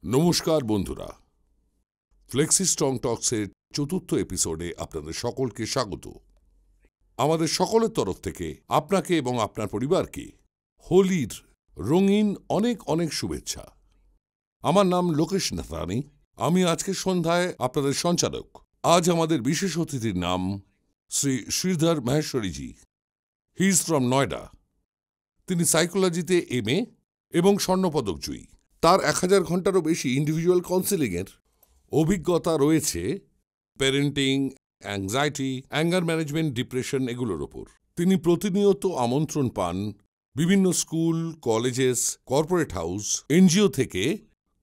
নমস্কার বন্ধুরা, flexi strong টক্সের চতুর্থ এপিসোডে আপনাদের সকলকে স্বাগত। আমাদের সকলের তরফ থেকে আপনাকে এবং আপনার পরিবারকে হোলির রঙিন অনেক অনেক শুভেচ্ছা। আমার নাম লোকেশ নাথানি, আমি আজকের সন্ধ্যায় আপনাদের সঞ্চালক। আজ আমাদের বিশেষ অতিথির নাম Shri Sridhar Maheshwariji. He is from Noida. তিনি সাইকোলজিতে MA এবং স্বর্ণপদক জয়ী। তার 1000 ঘন্টারও বেশি ইন্ডিভিজুয়াল কাউন্সেলিংয়ের অভিজ্ঞতা রয়েছে parenting, anxiety, anger management, depression এগুলোর ওপর। তিনি প্রতিনিয়ত আমন্ত্রণ পান বিভিন্ন school, colleges, corporate house, NGO থেকে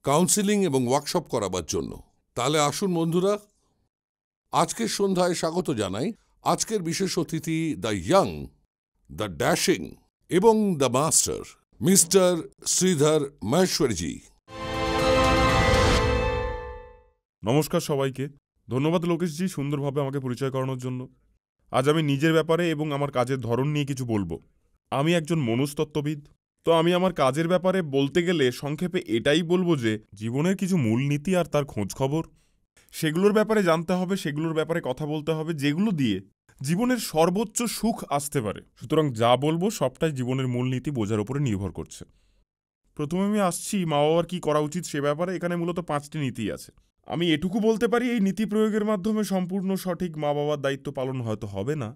কাউন্সেলিং এবং ওয়ার্কশপ করাবার জন্য। তাহলে আসুন বন্ধুরা, আজকের সন্ধ্যায় স্বাগত জানাই আজকের বিশেষ অতিথি, দ্য ইয়াং, দ্য ড্যাশিং এবং দ্য মাস্টার, মিস্টার শ্রীধর মহেশ্বরীজি। নমস্কার সবাইকে। ধন্যবাদ লোকেশজি সুন্দরভাবে আমাকে পরিচয় করানোর জন্য। আজ আমি নিজের ব্যাপারে এবং আমার কাজের ধরন নিয়ে কিছু বলবো। আমি একজন মনস্তত্ত্ববিদ। তো আমি আমার কাজের ব্যাপারে বলতে গেলে সংক্ষেপে এটাই বলবো যে জীবনের কিছু মূলনীতি আর তার খোঁজ খবর, সেগুলোর ব্যাপারে জানতে হবে, সেগুলোর ব্যাপারে কথা বলতে হবে, যেগুলো দিয়ে জীবনের সর্বোচ্চ সুখ আসতে পারে। সুতরাং যা বলবো সবটাই জীবনের মূলনীতি বোঝার উপরে নির্ভর করছে। প্রথমে আমি আসছি মা বাবার কী করা উচিত সে ব্যাপারে। এখানে মূলত 5টি নীতি আছে। আমি এটুকু বলতে পারি, এই নীতি প্রয়োগের মাধ্যমে সম্পূর্ণ সঠিক মা বাবার দায়িত্ব পালন হয়তো হবে না,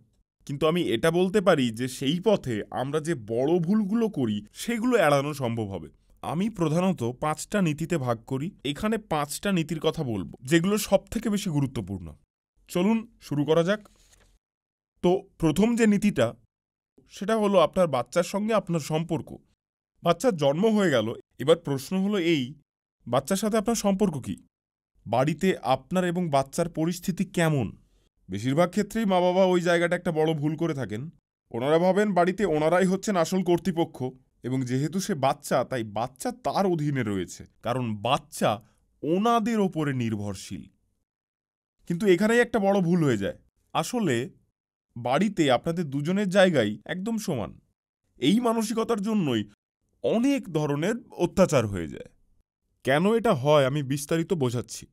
কিন্তু আমি এটা বলতে পারি যে সেই পথে আমরা যে বড় ভুলগুলো করি সেগুলো এড়ানো সম্ভব হবে। আমি প্রধানত 5টা নীতিতে ভাগ করি। এখানে 5টা নীতির কথা বলবো যেগুলো সব থেকে বেশি গুরুত্বপূর্ণ। চলুন শুরু করা যাক। তো প্রথম যে নীতিটা, সেটা হলো আপনার বাচ্চার সঙ্গে আপনার সম্পর্ক। বাচ্চার জন্ম হয়ে গেল, এবার প্রশ্ন হলো এই, বাচ্চার সাথে আপনার সম্পর্ক কী? বাড়িতে আপনার এবং বাচ্চার পরিস্থিতি কেমন? বেশিরভাগ ক্ষেত্রেই মা বাবা ওই জায়গাটা একটা বড় ভুল করে থাকেন। ওনারা ভাবেন বাড়িতে ওনারাই হচ্ছেন আসল কর্তৃপক্ষ, এবং যেহেতু সে বাচ্চা তাই বাচ্চা তার অধীনে রয়েছে, কারণ বাচ্চা ওনাদের ওপরে নির্ভরশীল। কিন্তু এখানেই একটা বড় ভুল হয়ে যায়। আসলে বাড়িতে আপনাদের দুজনের জায়গাই একদম সমান। এই মানসিকতার জন্যই অনেক ধরনের অত্যাচার হয়ে যায়। কেন এটা হয় আমি বিস্তারিত বোঝাচ্ছি।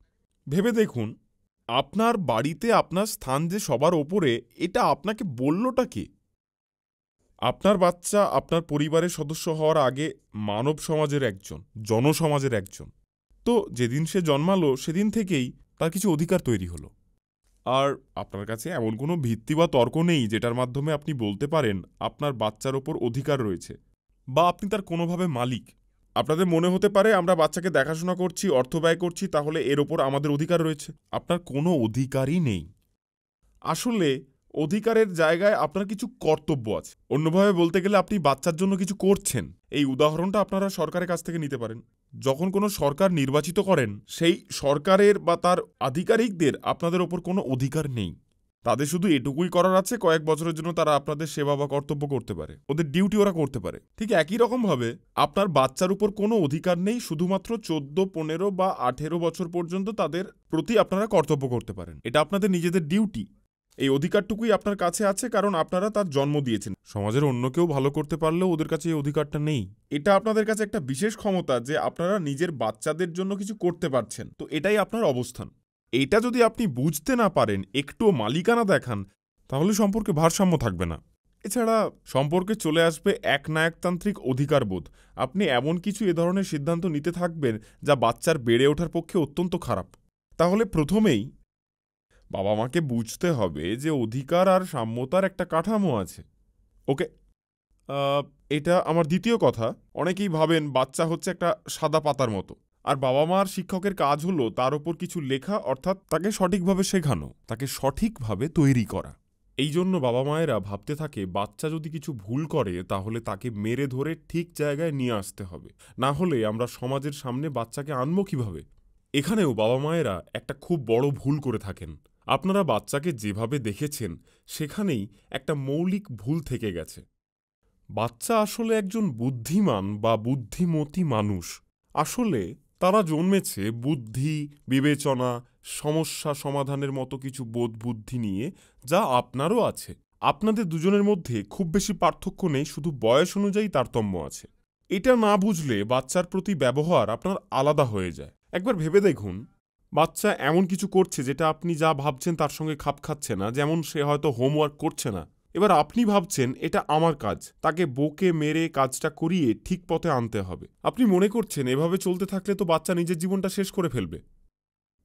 ভেবে দেখুন, আপনার বাড়িতে আপনার স্থান যে সবার ওপরে, এটা আপনাকে বললটা কে? আপনার বাচ্চা আপনার পরিবারের সদস্য হওয়ার আগে মানব সমাজের একজন, জনসমাজের একজন। তো যেদিন সে জন্মালো সেদিন থেকেই তার কিছু অধিকার তৈরি হলো। আর আপনার কাছে এমন কোনো ভিত্তি বা তর্ক নেই যেটার মাধ্যমে আপনি বলতে পারেন আপনার বাচ্চার ওপর অধিকার রয়েছে বা আপনি তার কোনোভাবে মালিক। আপনাদের মনে হতে পারে আমরা বাচ্চাকে দেখাশোনা করছি, অর্থ ব্যয় করছি, তাহলে এর ওপর আমাদের অধিকার রয়েছে। আপনার কোনো অধিকারই নেই। আসলে অধিকারের জায়গায় আপনার কিছু কর্তব্য আছে। অন্যভাবে বলতে গেলে আপনি বাচ্চার জন্য কিছু করছেন। এই উদাহরণটা আপনারা সরকারের কাছ থেকে নিতে পারেন। যখন কোনো সরকার নির্বাচিত করেন, সেই সরকারের বা তার আধিকারিকদের আপনাদের ওপর কোনো অধিকার নেই। তাদের শুধু এটুকুই করার আছে, কয়েক বছরের জন্য তারা আপনাদের সেবা বা কর্তব্য করতে পারে, ওদের ডিউটি ওরা করতে পারে। ঠিক একই রকমভাবে আপনার বাচ্চার উপর কোনো অধিকার নেই, শুধুমাত্র 14, 15 বা 18 বছর পর্যন্ত তাদের প্রতি আপনারা কর্তব্য করতে পারেন। এটা আপনাদের নিজেদের ডিউটি। এই অধিকারটুকুই আপনার কাছে আছে কারণ আপনারা তার জন্ম দিয়েছেন। সমাজের অন্য কেউ ভালো করতে পারলেও ওদের কাছে এই অধিকারটা নেই। এটা আপনাদের কাছে একটা বিশেষ ক্ষমতা যে আপনারা নিজের বাচ্চাদের জন্য কিছু করতে পারছেন। তো এটাই আপনার অবস্থান। এটা যদি আপনি বুঝতে না পারেন, একটুও মালিকানা দেখান, তাহলে সম্পর্কে ভারসাম্য থাকবে না। এছাড়া সম্পর্কে চলে আসবে একনায়কতান্ত্রিক অধিকারবোধ। আপনি এমন কিছু এ ধরনের সিদ্ধান্ত নিতে থাকবেন যা বাচ্চার বেড়ে ওঠার পক্ষে অত্যন্ত খারাপ। তাহলে প্রথমেই বাবা মাকে বুঝতে হবে যে অধিকার আর সাম্যতার একটা কাঠামো আছে। ওকে, এটা আমার দ্বিতীয় কথা। অনেকেই ভাবেন বাচ্চা হচ্ছে একটা সাদা পাতার মতো, আর বাবা মা আর শিক্ষকের কাজ হলো তার ওপর কিছু লেখা, অর্থাৎ তাকে সঠিকভাবে শেখানো, তাকে সঠিকভাবে তৈরি করা। এই জন্য বাবা মায়েরা ভাবতে থাকে বাচ্চা যদি কিছু ভুল করে তাহলে তাকে মেরে ধরে ঠিক জায়গায় নিয়ে আসতে হবে, না হলে আমরা সমাজের সামনে বাচ্চাকে আনবো কিভাবে। এখানেও বাবা মায়েরা একটা খুব বড় ভুল করে থাকেন। আপনারা বাচ্চাকে যেভাবে দেখেছেন সেখানেই একটা মৌলিক ভুল থেকে গেছে। বাচ্চা আসলে একজন বুদ্ধিমান বা বুদ্ধিমতী মানুষ। আসলে তারা জন্মেছে বুদ্ধি, বিবেচনা, সমস্যা সমাধানের মতো কিছু বোধ বুদ্ধি নিয়ে, যা আপনারও আছে। আপনাদের দুজনের মধ্যে খুব বেশি পার্থক্য নেই, শুধু বয়স অনুযায়ী তারতম্য আছে। এটা না বুঝলে বাচ্চার প্রতি ব্যবহার আপনার আলাদা হয়ে যায়। একবার ভেবে দেখুন, বাচ্চা এমন কিছু করছে যেটা আপনি যা ভাবছেন তার সঙ্গে খাপ খাচ্ছে না, যেমন সে হয়তো হোমওয়ার্ক করছে না। এবার আপনি ভাবছেন এটা আমার কাজ, তাকে বকে মেরে কাজটা করিয়ে ঠিক পথে আনতে হবে। আপনি মনে করছেন এভাবে চলতে থাকলে তো বাচ্চা নিজের জীবনটা শেষ করে ফেলবে।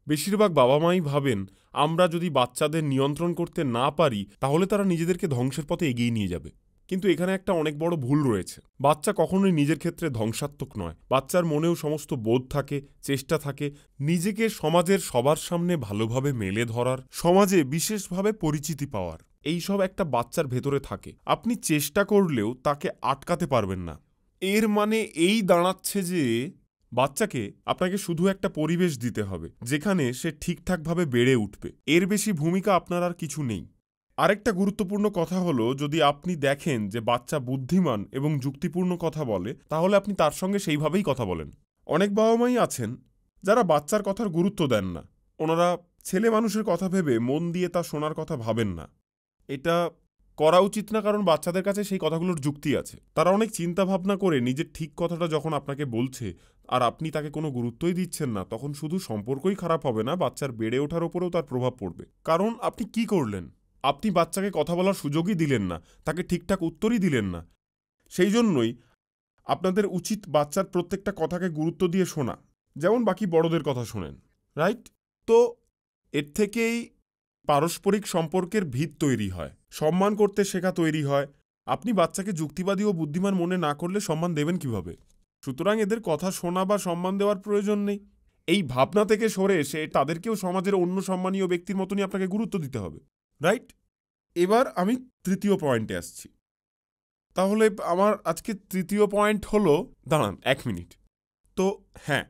বেশিরভাগ বাবা মাই ভাবেন আমরা যদি বাচ্চাদের নিয়ন্ত্রণ করতে না পারি তাহলে তারা নিজেদেরকে ধ্বংসের পথে এগিয়ে নিয়ে যাবে। কিন্তু এখানে একটা অনেক বড় ভুল রয়েছে। বাচ্চা কখনোই নিজের ক্ষেত্রে ধ্বংসাত্মক নয়। বাচ্চার মনেও সমস্ত বোধ থাকে, চেষ্টা থাকে নিজেকে সমাজের সবার সামনে ভালোভাবে মেলে ধরার, সমাজে বিশেষভাবে পরিচিতি পাওয়ার। এই সব একটা বাচ্চার ভেতরে থাকে। আপনি চেষ্টা করলেও তাকে আটকাতে পারবেন না। এর মানে এই দাঁড়াচ্ছে যে বাচ্চাকে আপনাকে শুধু একটা পরিবেশ দিতে হবে যেখানে সে ঠিকঠাকভাবে বেড়ে উঠবে। এর বেশি ভূমিকা আপনার আর কিছু নেই। আরেকটা গুরুত্বপূর্ণ কথা হলো, যদি আপনি দেখেন যে বাচ্চা বুদ্ধিমান এবং যুক্তিপূর্ণ কথা বলে তাহলে আপনি তার সঙ্গে সেইভাবেই কথা বলেন। অনেক বাবা মাই আছেন যারা বাচ্চার কথার গুরুত্ব দেন না। ওনারা ছেলে মানুষের কথা ভেবে মন দিয়ে তা শোনার কথা ভাবেন না। এটা করা উচিত না, কারণ বাচ্চাদের কাছে সেই কথাগুলোর যুক্তি আছে। তারা অনেক চিন্তা ভাবনা করে নিজের ঠিক কথাটা যখন আপনাকে বলছে আর আপনি তাকে কোনো গুরুত্বই দিচ্ছেন না, তখন শুধু সম্পর্কই খারাপ হবে না, বাচ্চার বেড়ে ওঠার উপরেও তার প্রভাব পড়বে। কারণ আপনি কি করলেন? আপনি বাচ্চাকে কথা বলার সুযোগই দিলেন না, তাকে ঠিকঠাক উত্তরই দিলেন না। সেই জন্যই আপনাদের উচিত বাচ্চার প্রত্যেকটা কথাকে গুরুত্ব দিয়ে শোনা, যেমন বাকি বড়দের কথা শোনেন, রাইট? তো এর থেকেই পারস্পরিক সম্পর্কের ভিত তৈরি হয়, সম্মান করতে শেখা তৈরি হয়। আপনি বাচ্চাকে যুক্তিবাদী ও বুদ্ধিমান মনে না করলে সম্মান দেবেন কিভাবে? সুতরাং এদের কথা শোনা বা সম্মান দেওয়ার প্রয়োজন নেই। এই ভাবনা থেকে সরে এসে তাদেরকেও সমাজের অন্য সম্মানীয় ব্যক্তির মতনই আপনাকে গুরুত্ব দিতে হবে, রাইট? এবার আমি তৃতীয় পয়েন্টে আসছি। তাহলে আমার আজকে তৃতীয় পয়েন্ট হলো, দাঁড়ান 1 মিনিট। তো হ্যাঁ,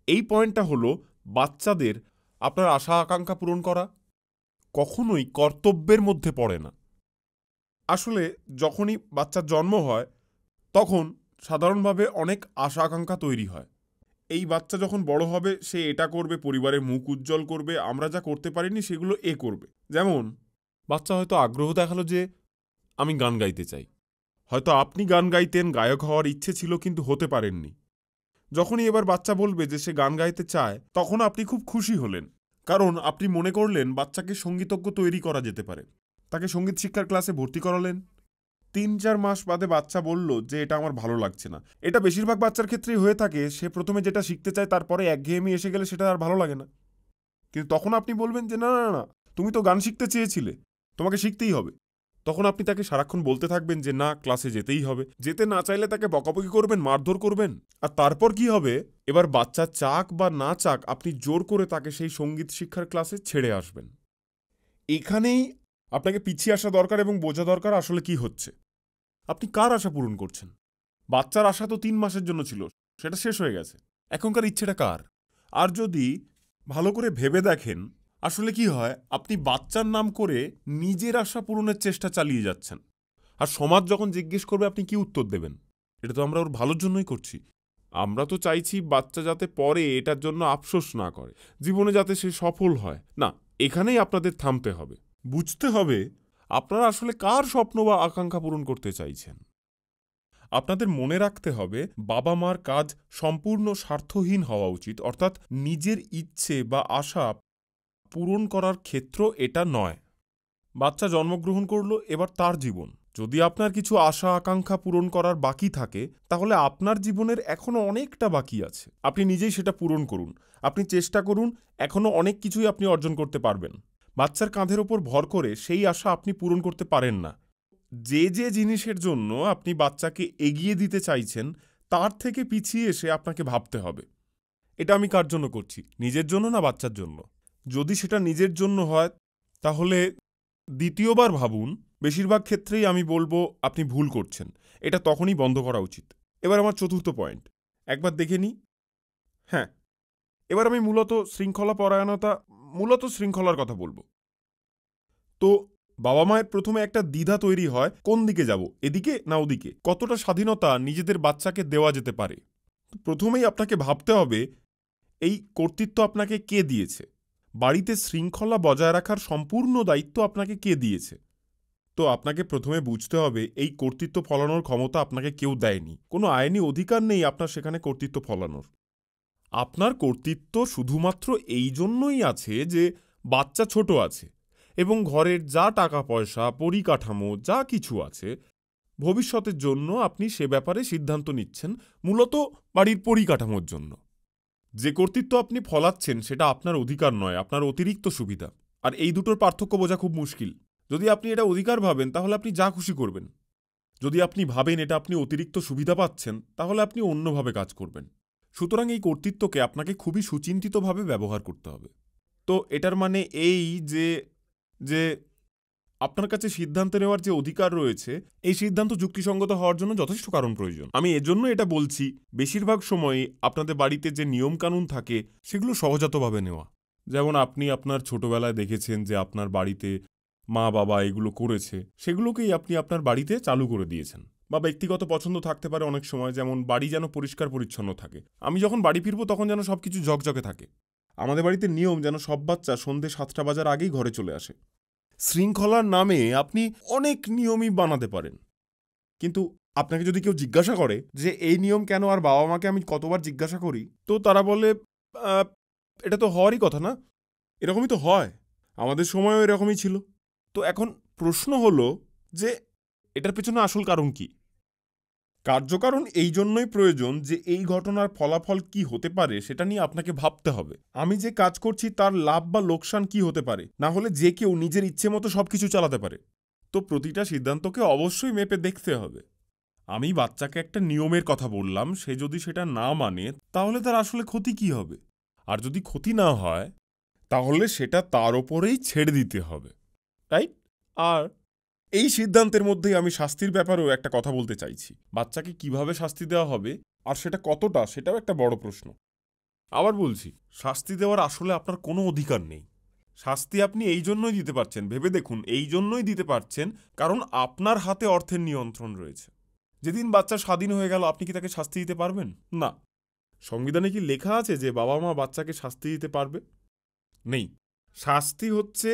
এই পয়েন্টটা হলো বাচ্চাদের আপনার আশা আকাঙ্ক্ষা পূরণ করা কখনোই কর্তব্যের মধ্যে পড়ে না। আসলে যখনই বাচ্চার জন্ম হয় তখন সাধারণভাবে অনেক আশা আকাঙ্ক্ষা তৈরি হয়। এই বাচ্চা যখন বড় হবে সে এটা করবে, পরিবারের মুখ উজ্জ্বল করবে, আমরা যা করতে পারিনি সেগুলো এ করবে। যেমন বাচ্চা হয়তো আগ্রহ দেখালো যে আমি গান গাইতে চাই। হয়তো আপনি গান গাইতেন, গায়ক হওয়ার ইচ্ছে ছিল কিন্তু হতে পারেননি। যখনই এবার বাচ্চা বলবে যে সে গান গাইতে চায়, তখন আপনি খুব খুশি হলেন, কারণ আপনি মনে করলেন বাচ্চাকে সঙ্গীতজ্ঞ তৈরি করা যেতে পারে। তাকে সঙ্গীত শিক্ষার ক্লাসে ভর্তি করালেন। 3-4 মাস বাদে বাচ্চা বলল যে এটা আমার ভালো লাগছে না। এটা বেশিরভাগ বাচ্চার ক্ষেত্রেই হয়ে থাকে। সে প্রথমে যেটা শিখতে চায় তারপরে একঘেয়েমি এসে গেলে সেটা আর ভালো লাগে না। কিন্তু তখন আপনি বলবেন যে না না না, তুমি তো গান শিখতে চেয়েছিলে, তোমাকে শিখতেই হবে। তখন আপনি তাকে সারাক্ষণ বলতে থাকবেন যে না, ক্লাসে যেতেই হবে। যেতে না চাইলে তাকে বকাবকি করবেন, মারধর করবেন। আর তারপর কি হবে? এবার বাচ্চা চাক বা না চাক, আপনি জোর করে তাকে সেই সঙ্গীত শিক্ষার ক্লাসে ছেড়ে আসবেন। এখানেই আপনাকে পিছিয়ে আসা দরকার এবং বোঝা দরকার আসলে কি হচ্ছে। আপনি কার আশা পূরণ করছেন? বাচ্চার আশা তো 3 মাসের জন্য ছিল, সেটা শেষ হয়ে গেছে। এখনকার ইচ্ছেটা কার? আর যদি ভালো করে ভেবে দেখেন আসলে কি হয়, আপনি বাচ্চার নাম করে নিজের আশা পূরণের চেষ্টা চালিয়ে যাচ্ছেন। আর সমাজ যখন জিজ্ঞেস করবে আপনি কি উত্তর দেবেন? এটা তো আমরা ওর ভালোর জন্যই করছি। আমরা তো চাইছি বাচ্চা যাতে পরে এটার জন্য আফসোস না করে, জীবনে যাতে সে সফল হয়। না, এখানেই আপনাদের থামতে হবে। বুঝতে হবে আপনারা আসলে কার স্বপ্ন বা আকাঙ্ক্ষা পূরণ করতে চাইছেন। আপনাদের মনে রাখতে হবে বাবা মার কাজ সম্পূর্ণ স্বার্থহীন হওয়া উচিত, অর্থাৎ নিজের ইচ্ছে বা আশা পূরণ করার ক্ষেত্র এটা নয়। বাচ্চা জন্মগ্রহণ করলো, এবার তার জীবন। যদি আপনার কিছু আশা আকাঙ্ক্ষা পূরণ করার বাকি থাকে তাহলে আপনার জীবনের এখনো অনেকটা বাকি আছে। আপনি নিজেই সেটা পূরণ করুন। আপনি চেষ্টা করুন, এখনো অনেক কিছুই আপনি অর্জন করতে পারবেন। বাচ্চার কাঁধের ওপর ভর করে সেই আশা আপনি পূরণ করতে পারেন না। যে যে জিনিসের জন্য আপনি বাচ্চাকে এগিয়ে দিতে চাইছেন তার থেকে পিছিয়ে এসে আপনাকে ভাবতে হবে এটা আমি কার জন্য করছি, নিজের জন্য না বাচ্চার জন্য। যদি সেটা নিজের জন্য হয় তাহলে দ্বিতীয়বার ভাবুন। বেশিরভাগ ক্ষেত্রেই আমি বলবো আপনি ভুল করছেন, এটা তখনই বন্ধ করা উচিত। এবার আমার চতুর্থ পয়েন্ট একবার দেখে নিই। হ্যাঁ, এবার আমি মূলত শৃঙ্খলার কথা বলবো। তো বাবা মায়ের প্রথমে একটা দ্বিধা তৈরি হয়, কোন দিকে যাব, এদিকে না ওদিকে, কতটা স্বাধীনতা নিজেদের বাচ্চাকে দেওয়া যেতে পারে। প্রথমেই আপনাকে ভাবতে হবে এই কর্তৃত্ব আপনাকে কে দিয়েছে, বাড়িতে শৃঙ্খলা বজায় রাখার সম্পূর্ণ দায়িত্ব আপনাকে কে দিয়েছে। তো আপনাকে প্রথমে বুঝতে হবে এই কর্তৃত্ব ফলানোর ক্ষমতা আপনাকে কেউ দেয়নি, কোনো আইনি অধিকার নেই আপনার সেখানে কর্তৃত্ব ফলানোর। আপনার কর্তৃত্ব শুধুমাত্র এই জন্যই আছে যে বাচ্চা ছোট আছে এবং ঘরের যা টাকা পয়সা, পরিকাঠামো যা কিছু আছে, ভবিষ্যতের জন্য আপনি সে ব্যাপারে সিদ্ধান্ত নিচ্ছেন মূলত বাড়ির পরিকাঠামোর জন্য। যে কর্তৃত্ব আপনি ফলাচ্ছেন সেটা আপনার অধিকার নয়, আপনার অতিরিক্ত সুবিধা। আর এই দুটোর পার্থক্য বোঝা খুব মুশকিল। যদি আপনি এটা অধিকার ভাবেন তাহলে আপনি যা খুশি করবেন। যদি আপনি ভাবেন এটা আপনি অতিরিক্ত সুবিধা পাচ্ছেন তাহলে আপনি অন্যভাবে কাজ করবেন। সুতরাং এই কর্তৃত্বকে আপনাকে খুবই সুচিন্তিতভাবে ব্যবহার করতে হবে। তো এটার মানে এই যে যে আপনার কাছে সিদ্ধান্ত নেওয়ার যে অধিকার রয়েছে, এই সিদ্ধান্ত যুক্তিসঙ্গত হওয়ার জন্য যথেষ্ট কারণ প্রয়োজন। আমি এজন্য এটা বলছি, বেশিরভাগ সময়ই আপনাদের বাড়িতে যে নিয়মকানুন থাকে সেগুলো সহজাতভাবে নেওয়া। যেমন আপনি আপনার ছোটবেলায় দেখেছেন যে আপনার বাড়িতে মা বাবা এগুলো করেছে, সেগুলোকেই আপনি আপনার বাড়িতে চালু করে দিয়েছেন। বা ব্যক্তিগত পছন্দ থাকতে পারে অনেক সময়, যেমন বাড়ি যেন পরিষ্কার পরিচ্ছন্ন থাকে। আমি যখন বাড়ি ফিরবো তখন যেন সবকিছু ঝকঝকে থাকে। আমাদের বাড়িতে নিয়ম যেন সব বাচ্চা সন্ধে 7টা বাজার আগেই ঘরে চলে আসে। শৃঙ্খলার নামে আপনি অনেক নিয়মই বানাতে পারেন, কিন্তু আপনাকে যদি কেউ জিজ্ঞাসা করে যে এই নিয়ম কেন, আর বাবা মাকে আমি কতবার জিজ্ঞাসা করি, তো তারা বলে এটা তো হওয়ারই কথা না, এরকমই তো হয়, আমাদের সময়ও এরকমই ছিল। তো এখন প্রশ্ন হলো যে এটার পেছনে আসল কারণ কি? কার্যকারণ এই জন্যই প্রয়োজন যে এই ঘটনার ফলাফল কি হতে পারে সেটা নিয়ে আপনাকে ভাবতে হবে। আমি যে কাজ করছি তার লাভ বা লোকসান কি হতে পারে, না হলে যে কেউ নিজের ইচ্ছে মতো সবকিছু চালাতে পারে। তো প্রতিটা সিদ্ধান্তকে অবশ্যই মেপে দেখতে হবে। আমি বাচ্চাকে একটা নিয়মের কথা বললাম, সে যদি সেটা না মানে তাহলে তার আসলে ক্ষতি কি হবে? আর যদি ক্ষতি না হয় তাহলে সেটা তার ওপরেই ছেড়ে দিতে হবে, রাইট? আর এই সিদ্ধান্তের মধ্যেই আমি শাস্তির ব্যাপারেও একটা কথা বলতে চাইছি। বাচ্চাকে কিভাবে শাস্তি দেওয়া হবে আর সেটা কতটা, সেটাও একটা বড় প্রশ্ন। আবার বলছি, শাস্তি দেওয়ার আসলে আপনার কোনো অধিকার নেই। শাস্তি আপনি এই জন্যই দিতে পারছেন, ভেবে দেখুন, এই জন্যই দিতে পারছেন কারণ আপনার হাতে অর্থের নিয়ন্ত্রণ রয়েছে। যেদিন বাচ্চা স্বাধীন হয়ে গেল আপনি কি তাকে শাস্তি দিতে পারবেন? না। সংবিধানে কি লেখা আছে যে বাবা মা বাচ্চাকে শাস্তি দিতে পারবে? নেই। শাস্তি হচ্ছে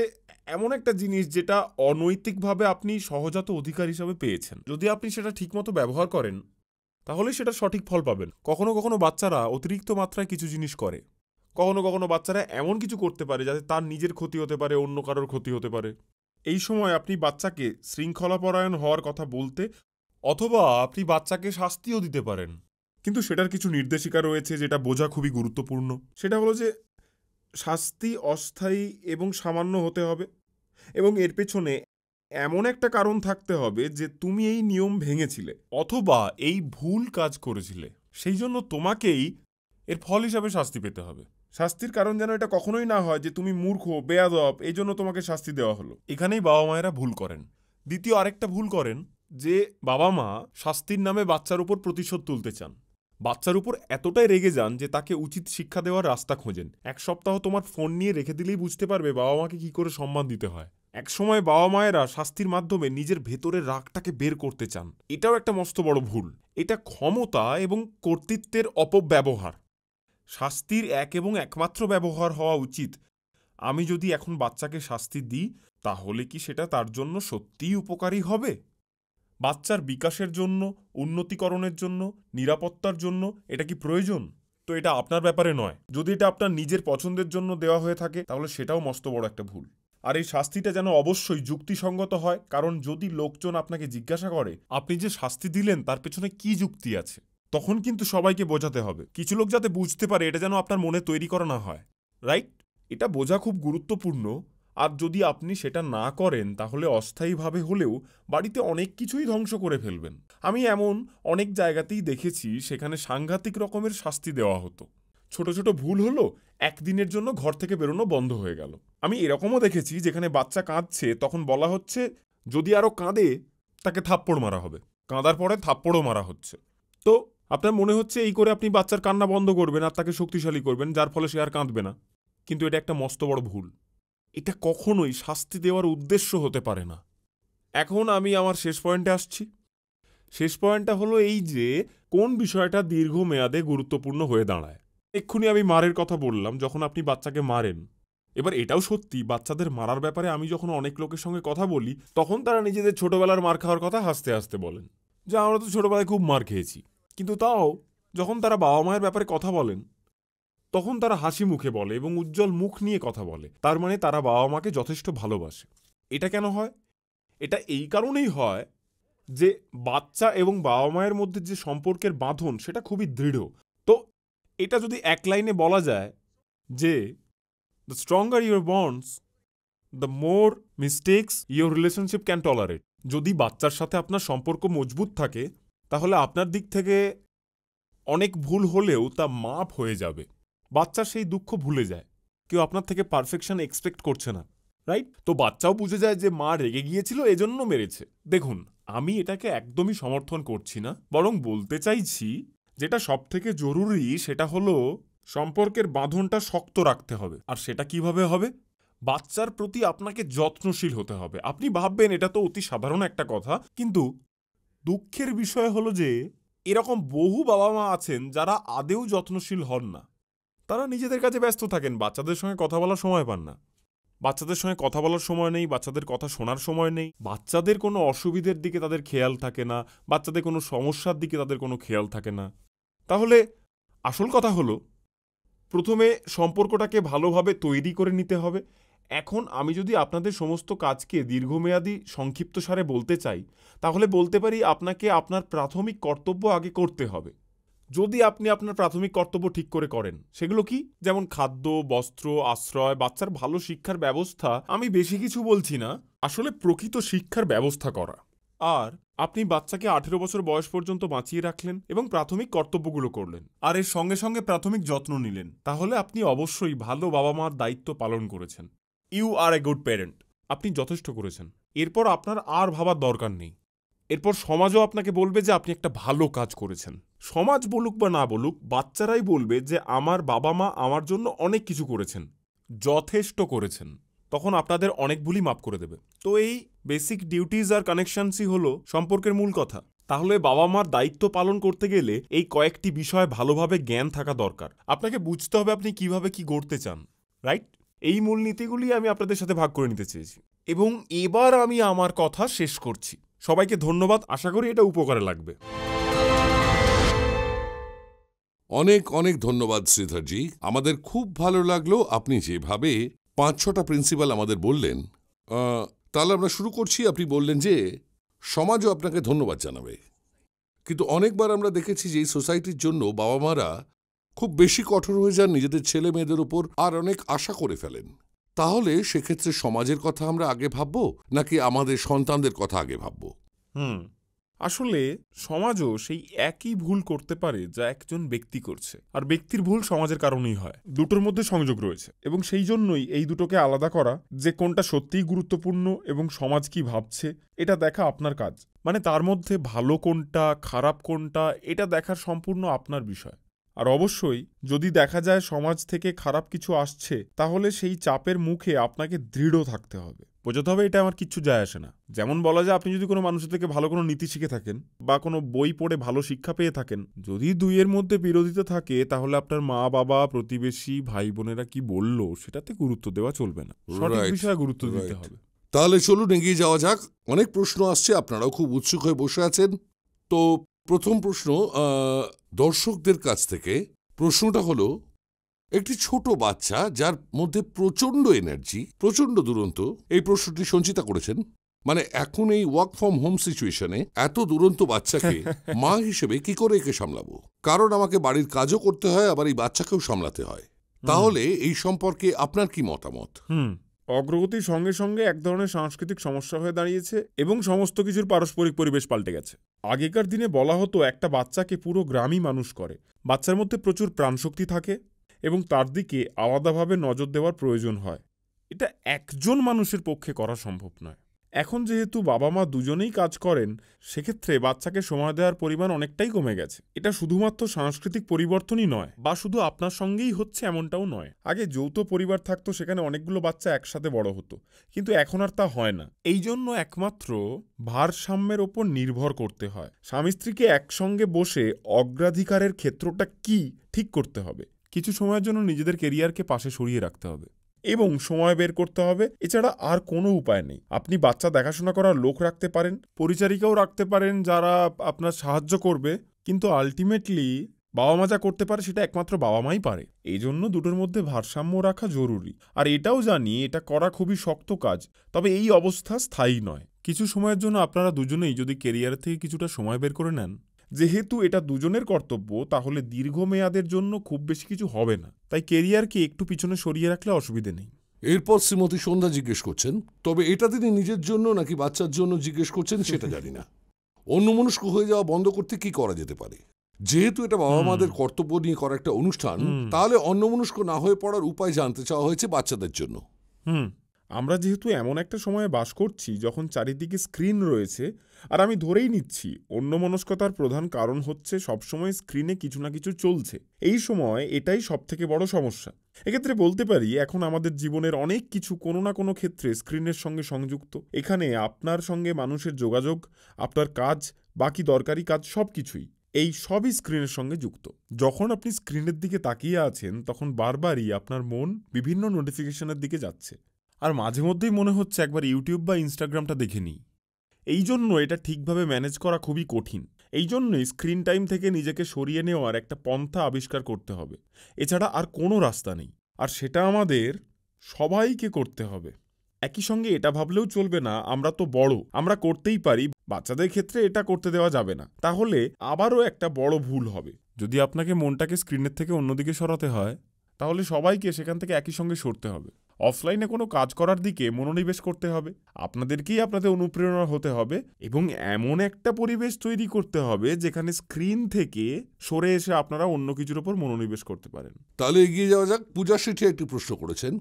এমন একটা জিনিস যেটা অনৈতিকভাবে আপনি সহজাত অধিকার হিসাবে পেয়েছেন। যদি আপনি সেটা ঠিকমতো ব্যবহার করেন তাহলে সেটা সঠিক ফল পাবেন। কখনো কখনো বাচ্চারা অতিরিক্ত মাত্রায় কিছু জিনিস করে, কখনো কখনো বাচ্চারা এমন কিছু করতে পারে যাতে তার নিজের ক্ষতি হতে পারে, অন্য কারোর ক্ষতি হতে পারে। এই সময় আপনি বাচ্চাকে শৃঙ্খলাপরায়ণ হওয়ার কথা বলতে, অথবা আপনি বাচ্চাকে শাস্তিও দিতে পারেন, কিন্তু সেটার কিছু নির্দেশিকা রয়েছে যেটা বোঝা খুবই গুরুত্বপূর্ণ। সেটা হলো যে শাস্তি অস্থায়ী এবং সামান্য হতে হবে, এবং এর পেছনে এমন একটা কারণ থাকতে হবে যে তুমি এই নিয়ম ভেঙেছিলে অথবা এই ভুল কাজ করেছিলে, সেই জন্য তোমাকেই এর ফল হিসাবে শাস্তি পেতে হবে। শাস্তির কারণ যেন এটা কখনোই না হয় যে তুমি মূর্খ, বেয়াদব, এই জন্য তোমাকে শাস্তি দেওয়া হলো। এখানেই বাবা মায়েরা ভুল করেন। দ্বিতীয় আরেকটা ভুল করেন যে বাবা মা শাস্তির নামে বাচ্চার উপর প্রতিশোধ তুলতে চান। বাচ্চার উপর এতটাই রেগে যান যে তাকে উচিত শিক্ষা দেওয়ার রাস্তা খোঁজেন। এক সপ্তাহ তোমার ফোন নিয়ে রেখে দিলেই বুঝতে পারবে বাবা মাকে কি করে সম্মান দিতে হয়। একসময় বাবা মায়েরা শাস্তির মাধ্যমে নিজের ভেতরের রাগটাকে বের করতে চান। এটাও একটা মস্ত বড় ভুল। এটা ক্ষমতা এবং কর্তৃত্বের অপব্যবহার। শাস্তির এক এবং একমাত্র ব্যবহার হওয়া উচিত, আমি যদি এখন বাচ্চাকে শাস্তি দিই তাহলে কি সেটা তার জন্য সত্যিই উপকারী হবে? বাচ্চার বিকাশের জন্য, উন্নতিকরণের জন্য, নিরাপত্তার জন্য এটা কি প্রয়োজন? তো এটা আপনার ব্যাপারে নয়। যদি এটা আপনার নিজের পছন্দের জন্য দেওয়া হয়ে থাকে তাহলে সেটাও মস্ত বড় একটা ভুল। আর এই শাস্তিটা যেন অবশ্যই যুক্তিসঙ্গত হয়, কারণ যদি লোকজন আপনাকে জিজ্ঞাসা করে আপনি যে শাস্তি দিলেন তার পেছনে কি যুক্তি আছে, তখন কিন্তু সবাইকে বোঝাতে হবে। কিছু লোক যাতে বুঝতে পারে এটা যেন আপনার মনে তৈরি করা না হয়, রাইট? এটা বোঝা খুব গুরুত্বপূর্ণ। আর যদি আপনি সেটা না করেন তাহলে অস্থায়ীভাবে হলেও বাড়িতে অনেক কিছুই ধ্বংস করে ফেলবেন। আমি এমন অনেক জায়গাতেই দেখেছি সেখানে সাংঘাতিক রকমের শাস্তি দেওয়া হতো। ছোট ছোট ভুল হলো, একদিনের জন্য ঘর থেকে বেরোনো বন্ধ হয়ে গেল। আমি এরকমও দেখেছি যেখানে বাচ্চা কাঁদছে তখন বলা হচ্ছে যদি আরো কাঁদে তাকে থাপ্পড় মারা হবে, কাঁদার পরে থাপ্পড়ও মারা হচ্ছে। তো আপনার মনে হচ্ছে এই করে আপনি বাচ্চার কান্না বন্ধ করবেন আর তাকে শক্তিশালী করবেন, যার ফলে সে আর কাঁদবে না, কিন্তু এটা একটা মস্ত বড় ভুল। এটা কখনোই শাস্তি দেওয়ার উদ্দেশ্য হতে পারে না। এখন আমি আমার শেষ পয়েন্টে আসছি। শেষ পয়েন্টটা হলো এই যে কোন বিষয়টা দীর্ঘমেয়াদে গুরুত্বপূর্ণ হয়ে দাঁড়ায়। এক্ষুনি আমি মারের কথা বললাম, যখন আপনি বাচ্চাকে মারেন। এবার এটাও সত্যি, বাচ্চাদের মারার ব্যাপারে আমি যখন অনেক লোকের সঙ্গে কথা বলি তখন তারা নিজেদের ছোটবেলার মার খাওয়ার কথা হাসতে হাসতে বলেন যে আমরা তো ছোটবেলায় খুব মার খেয়েছি। কিন্তু তাও যখন তারা বাবা মায়ের ব্যাপারে কথা বলেন তখন তারা হাসি মুখে বলে এবং উজ্জ্বল মুখ নিয়ে কথা বলে, তার মানে তারা বাবা মাকে যথেষ্ট ভালোবাসে। এটা কেন হয়? এটা এই কারণেই হয় যে বাচ্চা এবং বাবা মায়ের মধ্যে যে সম্পর্কের বাঁধন সেটা খুবই দৃঢ়। তো এটা যদি এক লাইনে বলা যায় যে the stronger your bonds, the more mistakes your relationship can tolerate. যদি বাচ্চার সাথে আপনার সম্পর্ক মজবুত থাকে তাহলে আপনার দিক থেকে অনেক ভুল হলেও তা মাপ হয়ে যাবে। বাচ্চা সেই দুঃখ ভুলে যায়, কেউ আপনার থেকে পারফেকশন এক্সপেক্ট করছে না, রাইট? তো বাচ্চাও বুঝে যায় যে মা রেগে গিয়েছিল এজন্য মেরেছে। দেখুন, আমি এটাকে একদমই সমর্থন করছি না, বরং বলতে চাইছি যেটা সব থেকে জরুরি সেটা হলো সম্পর্কের বাঁধনটা শক্ত রাখতে হবে। আর সেটা কিভাবে হবে? বাচ্চার প্রতি আপনাকে যত্নশীল হতে হবে। আপনি ভাববেন এটা তো অতি সাধারণ একটা কথা, কিন্তু দুঃখের বিষয় হলো যে এরকম বহু বাবা মা আছেন যারা আদেও যত্নশীল হন না। তারা নিজেদের কাছে ব্যস্ত থাকেন, বাচ্চাদের সঙ্গে কথা বলার সময় পান না। বাচ্চাদের সঙ্গে কথা বলার সময় নেই, বাচ্চাদের কথা শোনার সময় নেই, বাচ্চাদের কোনো অসুবিধের দিকে তাদের খেয়াল থাকে না, বাচ্চাদের কোনো সমস্যার দিকে তাদের কোনো খেয়াল থাকে না। তাহলে আসল কথা হলো প্রথমে সম্পর্কটাকে ভালোভাবে তৈরি করে নিতে হবে। এখন আমি যদি আপনাদের সমস্ত কাজকে দীর্ঘমেয়াদী সংক্ষিপ্তসারে বলতে চাই তাহলে বলতে পারি আপনাকে আপনার প্রাথমিক কর্তব্য আগে করতে হবে। যদি আপনি আপনার প্রাথমিক কর্তব্য ঠিক করে করেন, সেগুলো কি? যেমন খাদ্য, বস্ত্র, আশ্রয়, বাচ্চার ভালো শিক্ষার ব্যবস্থা। আমি বেশি কিছু বলছি না, আসলে প্রকৃত শিক্ষার ব্যবস্থা করা। আর আপনি বাচ্চাকে 18 বছর বয়স পর্যন্ত বাঁচিয়ে রাখলেন এবং প্রাথমিক কর্তব্যগুলো করলেন, আর এর সঙ্গে সঙ্গে প্রাথমিক যত্ন নিলেন, তাহলে আপনি অবশ্যই ভালো বাবা মার দায়িত্ব পালন করেছেন। You are a good parent. আপনি যথেষ্ট করেছেন। এরপর আপনার আর ভাবার দরকার নেই। এরপর সমাজও আপনাকে বলবে যে আপনি একটা ভালো কাজ করেছেন। সমাজ বলুক বা না বলুক, বাচ্চারাই বলবে যে আমার বাবা মা আমার জন্য অনেক কিছু করেছেন, যথেষ্ট করেছেন। তখন আপনাদের অনেক ভুলই মাফ করে দেবে। তো এই বেসিক ডিউটিজ আর কানেকশনসই হলো সম্পর্কের মূল কথা। তাহলে বাবা মার দায়িত্ব পালন করতে গেলে এই কয়েকটি বিষয় ভালোভাবে জ্ঞান থাকা দরকার। আপনাকে বুঝতে হবে আপনি কিভাবে কি গড়তে চান, রাইট? এই মূলনীতিগুলি আমি আপনাদের সাথে ভাগ করে নিতে চেয়েছি। এবং এবার আমি আমার কথা শেষ করছি। সবাইকে ধন্যবাদ, আশা করি এটা উপকারে লাগবে। অনেক অনেক ধন্যবাদ শ্রীধরজি। আমাদের খুব ভালো লাগলো আপনি যেভাবে 5-6টা প্রিন্সিপাল আমাদের বললেন। তাহলে আমরা শুরু করছি। আপনি বললেন যে সমাজও আপনাকে ধন্যবাদ জানাবে, কিন্তু অনেকবার আমরা দেখেছি যে এই সোসাইটির জন্য বাবা মারা খুব বেশি কঠোর হয়ে যান নিজেদের ছেলে মেয়েদের উপর, আর অনেক আশা করে ফেলেন। তাহলে সেক্ষেত্রে সমাজের কথা আমরা আগে ভাববো নাকি আমাদের সন্তানদের কথা আগে ভাববো? আসলে সমাজও সেই একই ভুল করতে পারে যা একজন ব্যক্তি করছে, আর ব্যক্তির ভুল সমাজের কারণেই হয়। দুটোর মধ্যে সংযোগ রয়েছে এবং সেই জন্যই এই দুটোকে আলাদা করা, যে কোনটা সত্যিই গুরুত্বপূর্ণ এবং সমাজ কি ভাবছে এটা দেখা আপনার কাজ। মানে তার মধ্যে ভালো কোনটা খারাপ কোনটা এটা দেখার সম্পূর্ণ আপনার বিষয়। আর অবশ্যই যদি দেখা যায় সমাজ থেকে খারাপ কিছু আসছে তাহলে সেই চাপের মুখে আপনাকে দৃঢ় থাকতে হবে। বোঝাতে হবে এটা আমার কিচ্ছু যায় আসে না। যেমন বলা যায় আপনি যদি কোনো মানুষের থেকে ভালো কোনো নীতি শিখে থাকেন বা কোনো বই পড়ে ভালো শিক্ষা পেয়ে থাকেন, যদি দুইয়ের মধ্যে বিরোধিতা থাকে তাহলে আপনার মা বাবা, প্রতিবেশী, ভাই বোনেরা কি বললো সেটাতে গুরুত্ব দেওয়া চলবে না, সঠিক বিষয়ে গুরুত্ব দিতে হবে। তাহলে চলুন এগিয়ে যাওয়া যাক। অনেক প্রশ্ন আসছে, আপনারাও খুব উৎসুক হয়ে বসে আছেন। তো প্রথম প্রশ্ন দর্শকদের কাছ থেকে। প্রশ্নটা হলো, একটি ছোট বাচ্চা যার মধ্যে প্রচণ্ড এনার্জি, প্রচণ্ড দুরন্ত, এই প্রশ্নটি সঞ্চিতা করেছেন। মানে এখন এই ওয়ার্ক ফ্রম হোম সিচুয়েশনে এত দুরন্ত বাচ্চাকে মা হিসেবে কি করে একে সামলাবো? কারণ আমাকে বাড়ির কাজও করতে হয়, আবার এই বাচ্চাকেও সামলাতে হয়। তাহলে এই সম্পর্কে আপনার কি মতামত? অগ্রগতির সঙ্গে সঙ্গে এক ধরনের সাংস্কৃতিক সমস্যা হয়ে দাঁড়িয়েছে এবং সমস্ত কিছুর পারস্পরিক পরিবেশ পাল্টে গেছে। আগেকার দিনে বলা হতো একটা বাচ্চাকে পুরো গ্রামই মানুষ করে। বাচ্চার মধ্যে প্রচুর প্রাণশক্তি থাকে এবং তার দিকে আলাদাভাবে নজর দেওয়ার প্রয়োজন হয়। এটা একজন মানুষের পক্ষে করা সম্ভব নয়। এখন যেহেতু বাবা মা দুজনেই কাজ করেন, সেক্ষেত্রে বাচ্চাকে সময় দেওয়ার পরিমাণ অনেকটাই কমে গেছে। এটা শুধুমাত্র সাংস্কৃতিক পরিবর্তনই নয়, বা শুধু আপনার সঙ্গেই হচ্ছে এমনটাও নয়। আগে যৌথ পরিবার থাকতো, সেখানে অনেকগুলো বাচ্চা একসাথে বড় হতো, কিন্তু এখন আর তা হয় না। এই জন্য একমাত্র ভারসাম্যের ওপর নির্ভর করতে হয়। স্বামী স্ত্রীকে একসঙ্গে বসে অগ্রাধিকারের ক্ষেত্রটা কি ঠিক করতে হবে। কিছু সময়ের জন্য নিজেদের কেরিয়ারকে পাশে সরিয়ে রাখতে হবে এবং সময় বের করতে হবে। এছাড়া আর কোনো উপায় নেই। আপনি বাচ্চা দেখাশোনা করার লোক রাখতে পারেন, পরিচারিকাও রাখতে পারেন যারা আপনার সাহায্য করবে, কিন্তু আলটিমেটলি বাবা মা যা করতে পারে সেটা একমাত্র বাবা মাই পারে। এই জন্য দুটোর মধ্যে ভারসাম্য রাখা জরুরি। আর এটাও জানি এটা করা খুবই শক্ত কাজ, তবে এই অবস্থা স্থায়ী নয়। কিছু সময়ের জন্য আপনারা দুজনেই যদি কেরিয়ার থেকে কিছুটা সময় বের করে নেন, যেহেতু এটা দুজনের কর্তব্য, তাহলে দীর্ঘমেয়াদের জন্য খুব বেশি কিছু হবে না। তাই কেরিয়ারকে একটু পিছনে সরিয়ে রাখলে অসুবিধে নেই। এরপর শ্রীমতী সন্ধ্যা জিজ্ঞেস করছেন, তবে এটা তিনি নিজের জন্য নাকি বাচ্চার জন্য জিজ্ঞেস করছেন সেটা জানি না। অন্যমনস্ক হয়ে যাওয়া বন্ধ করতে কি করা যেতে পারে? যেহেতু এটা বাবা মাদের কর্তব্য নিয়ে করা একটা অনুষ্ঠান, তাহলে অন্যমনস্ক না হয়ে পড়ার উপায় জানতে চাওয়া হয়েছে বাচ্চাদের জন্য। আমরা যেহেতু এমন একটা সময়ে বাস করছি যখন চারিদিকে স্ক্রিন রয়েছে, আর আমি ধরেই নিচ্ছি অন্যমনস্কতার প্রধান কারণ হচ্ছে সবসময় স্ক্রিনে কিছু না কিছু চলছে, এই সময় এটাই সবথেকে বড় সমস্যা। এক্ষেত্রে বলতে পারি এখন আমাদের জীবনের অনেক কিছু কোনো না কোনো ক্ষেত্রে স্ক্রিনের সঙ্গে সংযুক্ত। এখানে আপনার সঙ্গে মানুষের যোগাযোগ, আপনার কাজ, বাকি দরকারি কাজ সবকিছুই, এই সবই স্ক্রিনের সঙ্গে যুক্ত। যখন আপনি স্ক্রিনের দিকে তাকিয়ে আছেন তখন বারবারই আপনার মন বিভিন্ন নোটিফিকেশনের দিকে যাচ্ছে, আর মাঝে মধ্যেই মনে হচ্ছে একবার ইউটিউব বা ইনস্টাগ্রামটা দেখে নিই। এই জন্য এটা ঠিকভাবে ম্যানেজ করা খুবই কঠিন। এই জন্যই স্ক্রিন টাইম থেকে নিজেকে সরিয়ে নেওয়ার একটা পন্থা আবিষ্কার করতে হবে। এছাড়া আর কোনো রাস্তা নেই, আর সেটা আমাদের সবাইকে করতে হবে। একই সঙ্গে এটা ভাবলেও চলবে না আমরা তো বড়, আমরা করতেই পারি, বাচ্চাদের ক্ষেত্রে এটা করতে দেওয়া যাবে না। তাহলে আবারও একটা বড় ভুল হবে। যদি আপনাকে মনটাকে স্ক্রিনের থেকে অন্যদিকে সরাতে হয়, তাহলে সবাইকে সেখান থেকে একই সঙ্গে সরতে হবে। অফলাইনে কোনো কাজ করার দিকে মনোনিবেশ করতে হবে, আপনাদেরকেই আপনাদের অনুপ্রেরণা হতে হবে, এবং এমন একটা পরিবেশ তৈরি করতে হবে যেখানে স্ক্রিন থেকে সরে এসে আপনারা অন্য কিছুর উপর মনোনিবেশ করতে পারেন। তাহলে এগিয়ে যাওয়া যাক। পূজা শেঠি একটি প্রশ্ন করেছেন,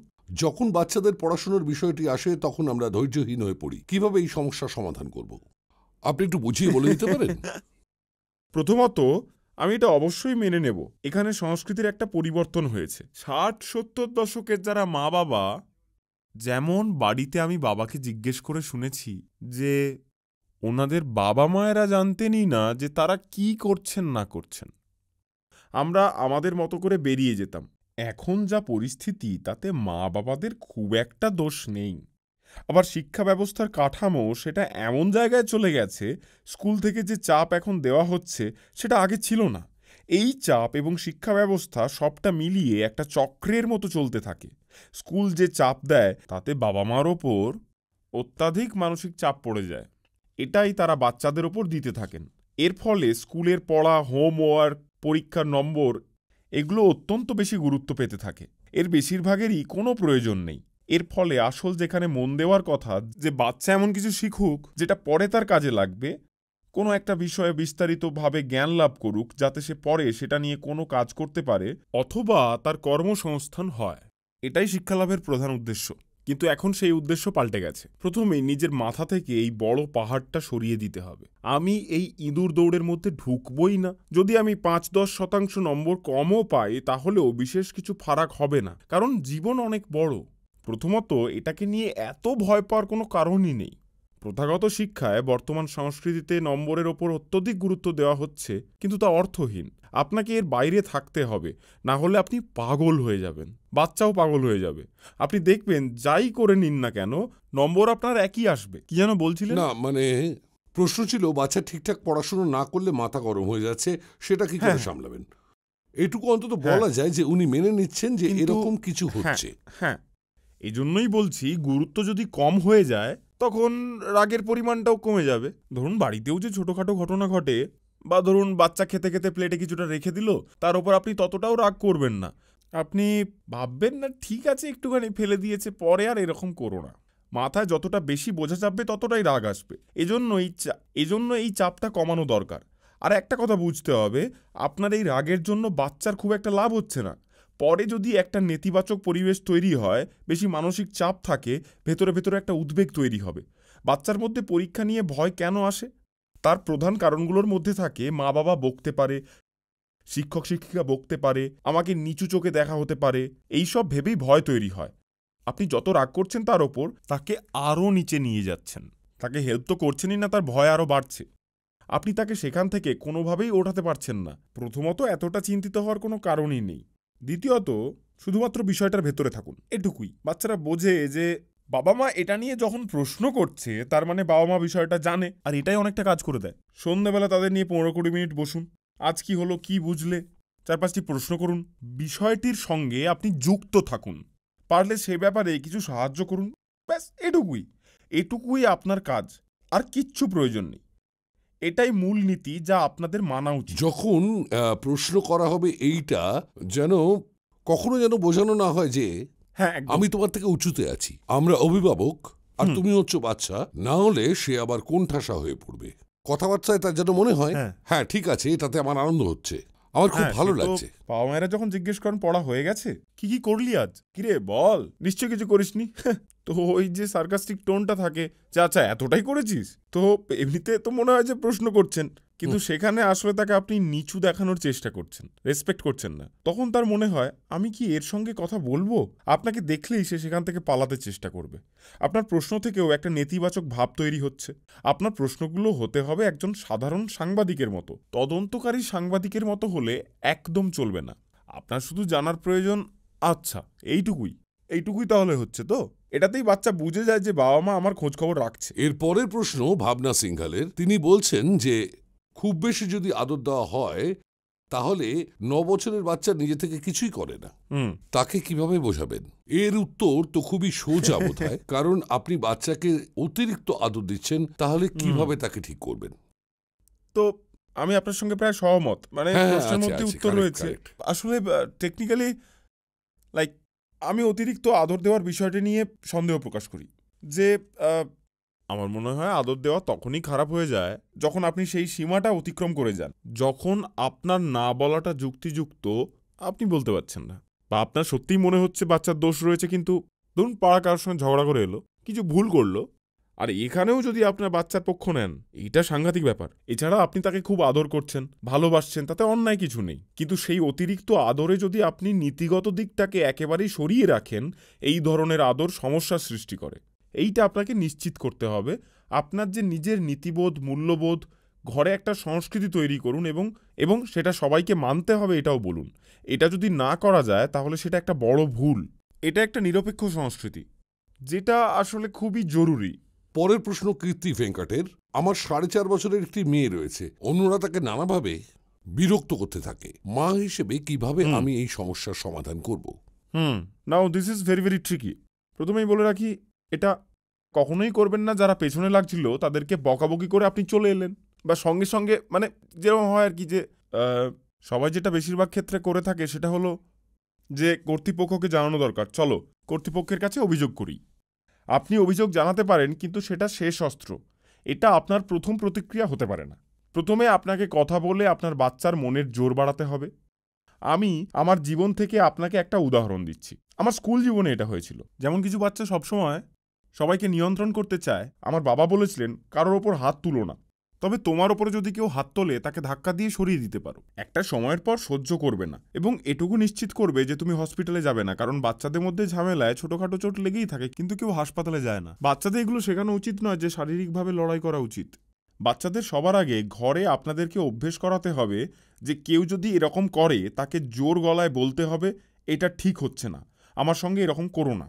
যখন বাচ্চাদের পড়াশোনার বিষয়টি আসে তখন আমরা ধৈর্যহীন হয়ে পড়ি, কিভাবে এই সমস্যার সমাধান করব? আপনি একটু বুঝিয়ে বলে দিতে পারেন? প্রথমত আমি এটা অবশ্যই মেনে নেব, এখানে সংস্কৃতির একটা পরিবর্তন হয়েছে। 60-70 দশকের যারা মা বাবা, যেমন বাড়িতে আমি বাবাকে জিজ্ঞেস করে শুনেছি যে ওনাদের বাবা মায়েরা জানতেনই না যে তারা কি করছেন না করছেন, আমরা আমাদের মতো করে বেরিয়ে যেতাম। এখন যা পরিস্থিতি তাতে মা বাবাদের খুব একটা দোষ নেই। আবার শিক্ষা ব্যবস্থার কাঠামো সেটা এমন জায়গায় চলে গেছে, স্কুল থেকে যে চাপ এখন দেওয়া হচ্ছে সেটা আগে ছিল না। এই চাপ এবং শিক্ষা ব্যবস্থা সবটা মিলিয়ে একটা চক্রের মতো চলতে থাকে। স্কুল যে চাপ দেয় তাতে বাবা মার ওপর অত্যাধিক মানসিক চাপ পড়ে যায়, এটাই তারা বাচ্চাদের ওপর দিতে থাকেন। এর ফলে স্কুলের পড়া, হোমওয়ার্ক, পরীক্ষার নম্বর এগুলো অত্যন্ত বেশি গুরুত্ব পেতে থাকে। এর বেশিরভাগেরই কোনো প্রয়োজন নেই। এর ফলে আসল যেখানে মন দেওয়ার কথা, যে বাচ্চা এমন কিছু শিখুক যেটা পরে তার কাজে লাগবে, কোনো একটা বিষয়ে বিস্তারিতভাবে জ্ঞান লাভ করুক যাতে সে পরে সেটা নিয়ে কোনো কাজ করতে পারে অথবা তার কর্মসংস্থান হয়, এটাই শিক্ষালাভের প্রধান উদ্দেশ্য। কিন্তু এখন সেই উদ্দেশ্য পাল্টে গেছে। প্রথমেই নিজের মাথা থেকে এই বড় পাহাড়টা সরিয়ে দিতে হবে। আমি এই ইঁদুর দৌড়ের মধ্যে ঢুকবই না। যদি আমি 5-10% নম্বর কমও পাই তাহলেও বিশেষ কিছু ফারাক হবে না, কারণ জীবন অনেক বড়। প্রথমত এটাকে নিয়ে এত ভয় পাওয়ার কোনো কারণই নেই। প্রথাগত শিক্ষায় বর্তমান সংস্কৃতিতে নম্বরের ওপর অত্যধিক গুরুত্ব দেওয়া হচ্ছে, কিন্তু তা অর্থহীন। আপনাকে এর বাইরে থাকতে হবে, না হলে আপনি পাগল হয়ে যাবেন, বাচ্চাও পাগল হয়ে যাবে। আপনি দেখবেন যাই করে নিন না কেন নম্বর আপনার একই আসবে। কি যেন বলছিলেন? না মানে প্রশ্ন ছিল, বাচ্চা ঠিকঠাক পড়াশোনা না করলে মাথা গরম হয়ে যাচ্ছে, সেটা কি করে সামলাবেন? এটুকু অন্তত বলা যায় যে উনি মেনে নিচ্ছেন যে এরকম কিছু হচ্ছে। হ্যাঁ, এই জন্যই বলছি গুরুত্ব যদি কম হয়ে যায় তখন রাগের পরিমাণটাও কমে যাবে। ধরুন বাড়িতেও যে ছোটখাটো ঘটনা ঘটে, বা ধরুন বাচ্চা খেতে খেতে প্লেটে কিছুটা রেখে দিল, তার উপর আপনি ততটাও রাগ করবেন না। আপনি ভাববেন না ঠিক আছে একটুখানি ফেলে দিয়েছে, পরে আর এরকম করো না। মাথায় যতটা বেশি বোঝা চাপবে ততটাই রাগ আসবে। এজন্য এই চাপটা কমানো দরকার। আর একটা কথা বুঝতে হবে, আপনার এই রাগের জন্য বাচ্চার খুব একটা লাভ হচ্ছে না। পরে যদি একটা নেতিবাচক পরিবেশ তৈরি হয়, বেশি মানসিক চাপ থাকে, ভেতরে ভেতরে একটা উদ্বেগ তৈরি হবে। বাচ্চার মধ্যে পরীক্ষা নিয়ে ভয় কেন আসে? তার প্রধান কারণগুলোর মধ্যে থাকে মা বাবা বকতে পারে, শিক্ষক শিক্ষিকা বকতে পারে, আমাকে নিচু চোখে দেখা হতে পারে, এইসব ভেবেই ভয় তৈরি হয়। আপনি যত রাগ করছেন তার ওপর, তাকে আরও নিচে নিয়ে যাচ্ছেন। তাকে হেল্প তো করছেনই না, তার ভয় আরও বাড়ছে। আপনি তাকে সেখান থেকে কোনোভাবেই ওঠাতে পারছেন না। প্রথমত এতটা চিন্তিত হওয়ার কোনো কারণই নেই। দ্বিতীয়ত শুধুমাত্র বিষয়টার ভেতরে থাকুন, এটুকুই। বাচ্চারা বোঝে যে বাবা মা এটা নিয়ে যখন প্রশ্ন করছে তার মানে বাবা মা বিষয়টা জানে, আর এটাই অনেকটা কাজ করে দেয়। সন্ধ্যাবেলা তাদের নিয়ে 15-20 মিনিট বসুন, আজ কি হলো, কি বুঝলে, 4-5টি প্রশ্ন করুন, বিষয়টির সঙ্গে আপনি যুক্ত থাকুন, পারলে সে ব্যাপারে কিছু সাহায্য করুন, ব্যাস এটুকুই আপনার কাজ, আর কিচ্ছু প্রয়োজন নেই। এটাই মূল নীতি যা আপনাদের মানা উচিত। যখন প্রশ্ন করা হবে এইটা যেন কখনো যেন বোঝানো না হয় যে হ্যাঁ, একদম। আমি তোমার থেকে উঁচুতে আছি, আমরা অভিভাবক আর তুমি হচ্ছ বাচ্চা, না হলে সে আবার কোণঠাসা হয়ে পড়বে। কথাবার্তায় তার যেন মনে হয় হ্যাঁ ঠিক আছে, এটাতে আমার আনন্দ হচ্ছে, আমার খুব ভালো লাগছে। বাবা মায়েরা যখন জিজ্ঞেস করেন পড়া হয়ে গেছে, কি কি করলি আজ, কিরে বল, নিশ্চয় কিছু করিসনি, তো ওই যে সার্কাস্টিক টোনটা থাকে যে আচ্ছা এতটাই করেছিস, তো এমনিতে তো মনে হয় যে প্রশ্ন করছেন, কিন্তু সেখানে আসলে তাকে আপনি নিচু দেখানোর চেষ্টা করছেন, রেসপেক্ট করছেন না। তখন তার মনে হয় আমি কি এর সঙ্গে কথা বলবো, আপনাকে দেখলেই সে সেখান থেকে পালাতে চেষ্টা করবে। আপনার প্রশ্ন থেকেও একটা নেতিবাচক ভাব তৈরি হচ্ছে। আপনার প্রশ্নগুলো হতে হবে একজন সাধারণ সাংবাদিকের মতো, তদন্তকারী সাংবাদিকের মতো হলে একদম চলবে না। আপনার শুধু জানার প্রয়োজন, আচ্ছা এইটুকুই তাহলে হচ্ছে তো, এটাতেই বাচ্চা বুঝে যায় যে বাবা মা আমার খোঁজ খবর রাখছে। এর পরের প্রশ্ন ভাবনা সিংহালের। তিনি বলছেন যে খুব বেশি যদি আদর দেওয়া হয় তাহলে 9 বছরের বাচ্চা নিজে থেকে কিছুই করে না, তাকে কিভাবে বোঝাবেন? এর উত্তর তো খুবই সোজা বোধহয়, কারণ আপনি বাচ্চাকে অতিরিক্ত আদর দিচ্ছেন, তাহলে কিভাবে তাকে ঠিক করবেন? তো আমি আপনার সঙ্গে প্রায় সহমত, মানে প্রশ্নের মধ্যে উত্তর রয়েছে। আসলে টেকনিক্যালি লাইক আমি অতিরিক্ত আদর দেওয়ার বিষয়টি নিয়ে সন্দেহ প্রকাশ করি, যে আমার মনে হয় আদর দেওয়া তখনই খারাপ হয়ে যায় যখন আপনি সেই সীমাটা অতিক্রম করে যান, যখন আপনার না বলাটা যুক্তিযুক্ত আপনি বলতে পারছেন না, বা আপনার সত্যিই মনে হচ্ছে বাচ্চার দোষ রয়েছে, কিন্তু ধরুন পাড়া কারোর সঙ্গে ঝগড়া করে এলো, কিছু ভুল করলো, আর এখানেও যদি আপনার বাচ্চার পক্ষ নেন, এইটা সাংঘাতিক ব্যাপার। এছাড়া আপনি তাকে খুব আদর করছেন, ভালোবাসছেন, তাতে অন্যায় কিছু নেই, কিন্তু সেই অতিরিক্ত আদরে যদি আপনি নীতিগত দিকটাকে একেবারেই সরিয়ে রাখেন, এই ধরনের আদর সমস্যার সৃষ্টি করে। এইটা আপনাকে নিশ্চিত করতে হবে। আপনার যে নিজের নীতিবোধ, মূল্যবোধ, ঘরে একটা সংস্কৃতি তৈরি করুন, এবং সেটা সবাইকে মানতে হবে এটাও বলুন। এটা যদি না করা যায় তাহলে সেটা একটা বড় ভুল। এটা একটা নিরপেক্ষ সংস্কৃতি, যেটা আসলে খুবই জরুরি। পরের প্রশ্ন কীর্তি ভেঙ্কটের। আমার 4.5 বছরের একটি মেয়ে রয়েছে, অন্যরা তাকে নানাভাবে বিরক্ত করতে থাকে, মা হিসেবে কিভাবে আমি এই সমস্যার সমাধান করব? Now this is very very tricky. প্রথমেই বলে রাখি, এটা কখনোই করবেন না যারা পেছনে লাগছিল তাদেরকে বকাবকি করে আপনি চলে এলেন, বা সঙ্গে সঙ্গে, মানে যেরকম হয় আর কি, যে সবাই যেটা বেশিরভাগ ক্ষেত্রে করে থাকে সেটা হলো যে কর্তৃপক্ষকে জানানো দরকার, চলো কর্তৃপক্ষের কাছে অভিযোগ করি। আপনি অভিযোগ জানাতে পারেন, কিন্তু সেটা শেষ অস্ত্র, এটা আপনার প্রথম প্রতিক্রিয়া হতে পারে না। প্রথমে আপনাকে কথা বলে আপনার বাচ্চার মনের জোর বাড়াতে হবে। আমি আমার জীবন থেকে আপনাকে একটা উদাহরণ দিচ্ছি। আমার স্কুল জীবনে এটা হয়েছিল। যেমন কিছু বাচ্চা সবসময় সবাইকে নিয়ন্ত্রণ করতে চায়, আমার বাবা বলেছিলেন কারোর ওপর হাত তুলো না, তবে তোমার ওপরে যদি কেউ হাত তোলে তাকে ধাক্কা দিয়ে সরিয়ে দিতে পারো। একটা সময়ের পর সহ্য করবে না, এবং এটুকু নিশ্চিত করবে যে তুমি হসপিটালে যাবে না, কারণ বাচ্চাদের মধ্যে ঝামেলায় ছোটখাটো চোট লেগেই থাকে, কিন্তু কেউ হাসপাতালে যায় না। বাচ্চাদের এগুলো শেখানো উচিত নয় যে শারীরিকভাবে লড়াই করা উচিত। বাচ্চাদের সবার আগে ঘরে আপনাদেরকে অভ্যেস করাতে হবে যে কেউ যদি এরকম করে তাকে জোর গলায় বলতে হবে, এটা ঠিক হচ্ছে না, আমার সঙ্গে এরকম করো না।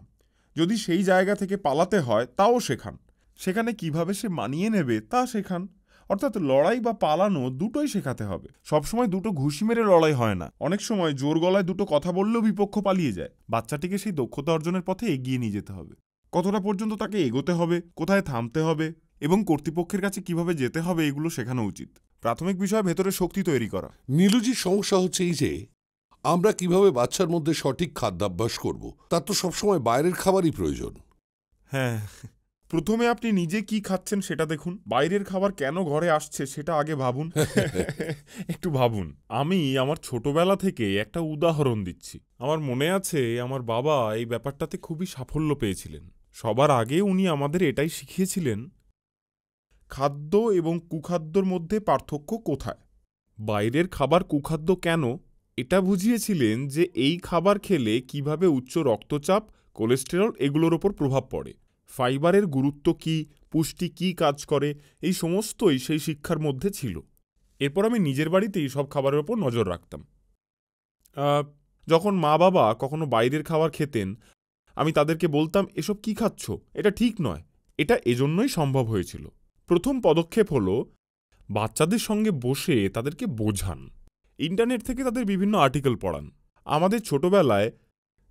যদি সেই জায়গা থেকে পালাতে হয় তাও শেখান। সেখানে কিভাবে সে মানিয়ে নেবে তা শেখান। অর্থাৎ লড়াই বা পালানো দুটোই শেখাতে হবে। সবসময় দুটো ঘুষি মেরে লড়াই হয় না, অনেক সময় জোর গলায় দুটো কথা বললেও বিপক্ষ পালিয়ে যায়। বাচ্চাটিকে সেই দক্ষতা অর্জনের পথে এগিয়ে নিয়ে যেতে হবে। কতটা পর্যন্ত তাকে এগোতে হবে, কোথায় থামতে হবে, এবং কর্তৃপক্ষের কাছে কিভাবে যেতে হবে, এগুলো শেখানো উচিত। প্রাথমিক বিষয় ভেতরে শক্তি তৈরি করা। নীলুজির সমস্যা হচ্ছে এই যে আমরা কিভাবে বাচ্চার মধ্যে সঠিক খাদ্যাভ্যাস করব, তার তো সবসময় বাইরের খাবারই প্রয়োজন। হ্যাঁ, প্রথমে আপনি নিজে কি খাচ্ছেন সেটা দেখুন, বাইরের খাবার কেন ঘরে আসছে সেটা আগে ভাবুন। একটু ভাবুন। আমি আমার ছোটবেলা থেকে একটা উদাহরণ দিচ্ছি। আমার মনে আছে আমার বাবা এই ব্যাপারটাতে খুবই সাফল্য পেয়েছিলেন। সবার আগে উনি আমাদের এটাই শিখিয়েছিলেন, খাদ্য এবং কুখাদ্যর মধ্যে পার্থক্য কোথায়। বাইরের খাবার কুখাদ্য কেন, এটা বুঝিয়েছিলেন যে এই খাবার খেলে কিভাবে উচ্চ রক্তচাপ, কোলেস্টেরল এগুলোর ওপর প্রভাব পড়ে, ফাইবারের গুরুত্ব কি, পুষ্টি কি কাজ করে, এই সমস্তই সেই শিক্ষার মধ্যে ছিল। এরপর আমি নিজের বাড়িতেই সব খাবারের ওপর নজর রাখতাম। যখন মা বাবা কখনো বাইরের খাবার খেতেন, আমি তাদেরকে বলতাম, এসব কি খাচ্ছ, এটা ঠিক নয়। এটা এজন্যই সম্ভব হয়েছিল। প্রথম পদক্ষেপ হলো বাচ্চাদের সঙ্গে বসে তাদেরকে বোঝান। ইন্টারনেট থেকে তাদের বিভিন্ন আর্টিকেল পড়ান। আমাদের ছোটবেলায়